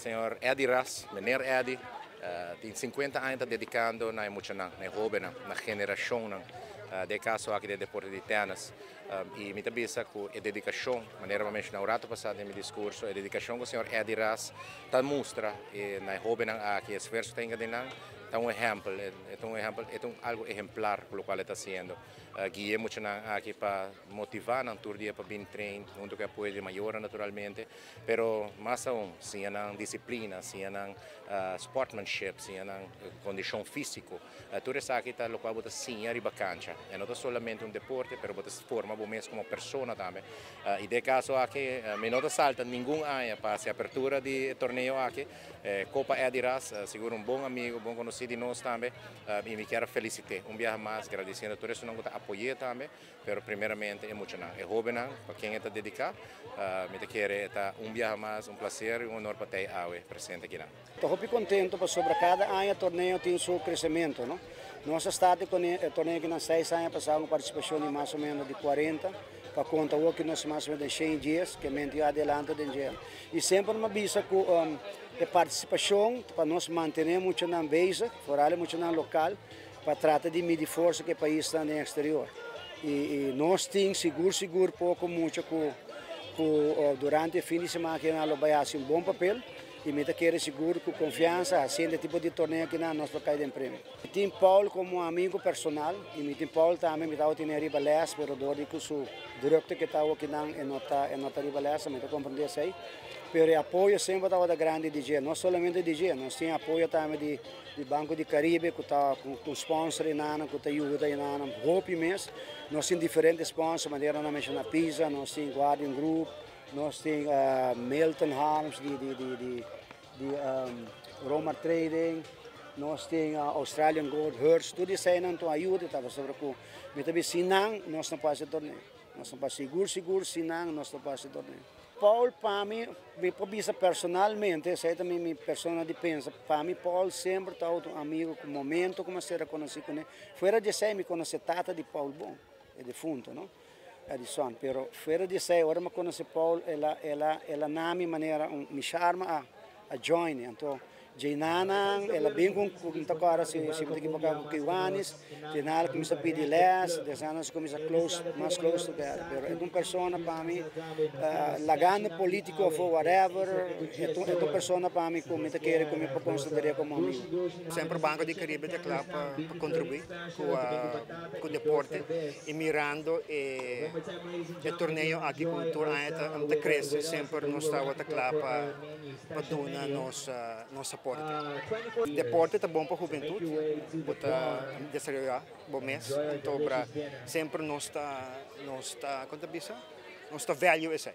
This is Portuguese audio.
Senhor Eddie Ras, meneer Eddie, tem 50 anos dedicando na muito na jovem, na geração de caso aqui de deporte de tenis. E me tabisa com a dedicação, maneira como mencionei no rato passado em meu discurso, a dedicação que o senhor Eddie Ras está mostra na jovem aqui esforço tem que é um exemplo, algo exemplar pelo qual está sendo. Guia muito aqui para motivar na tour dia para bem treino, junto com apoio de maior naturalmente, pero mais se na disciplina, se na sportsmanship, se na condição física, tudo isso aqui está o qual você sim arriba cancha. Não é somente deporte, pero você forma você como pessoa também. E de caso aqui, me não salta nenhum ano para a abertura de torneio aqui, Copa Eddie Ras, seguro bom amigo, bom conhecido de nós também, e me quero felicitar. Dia mais, agradecendo a todo isso, não está apoiando também, pero primeiramente emocionante. É jovem, para quem está dedicado, me quero dia mais, prazer e honor para estar presente aqui. Estou muito contente porque sobre cada ano o torneio tem o seu crescimento, não? Nós estamos com o torneio que nas 6 anos passamos participação de mais ou menos de 40, para conta o que nós mais ou menos de 100 dias, que mente adelante de dia. E sempre uma visa com a participação para nós manter muito na base, fora muito na local, para tratar de medir força que o país está no exterior. E nós temos seguro pouco muito durante o fim de semana que nós vamos um bom papel. E me quero seguro com confiança, assim, o tipo de torneio que nós vamos cair em prêmio. Tem Paulo como um amigo personal, e me tem Paulo também, me estava tendo riba leste, pero dori com o diretor que estava aqui em nota riba leste, me compreender isso aí. Pero apoio sempre estava da grande DJ, não somente DJ, nós temos apoio também de Banco de Caribe, que está com sponsor em Nana, que está ajuda em Nana, Hope mesmo. Nós temos diferentes sponsors, maneira na mencionar Pisa, nós temos Guardian Group, nós temos Milton Harms de Roma Trading, nós temos Australian Gold Hearst, tudo isso aí não tem ajuda, estava sobre o mas também se não, nós não passamos torneio. Nós não passamos seguro, se não, nós não passamos torneio. Paul, para mim, me pensa personalmente, essa é também minha persona de pensa, para mim, Paul sempre está um amigo, com o momento como ser conhecido com ele. Fora de ser, me conhece tata de Paul Bom, é defunto, não? Edison, pero fuera de isso, agora me conhece Paul, ela na minha maneira me chama a join, então Jainanan, ela bem com agora se tem que pagar com Kiwanis, tem nada que me sabe pedir less, desanas que me sabe mais close together, pero é uma pessoa para mim, lagando político ou whatever, é uma pessoa para mim que me quer que me considerar como amigo. Sempre o Banco de Caribe está lá para contribuir com o deporte e mirando o torneio aqui com o torneio está cresce sempre nós estamos lá para dar nossa aporte. Deporte é bom para a juventude, para desenvolver bom mês, então sempre nós está value esse.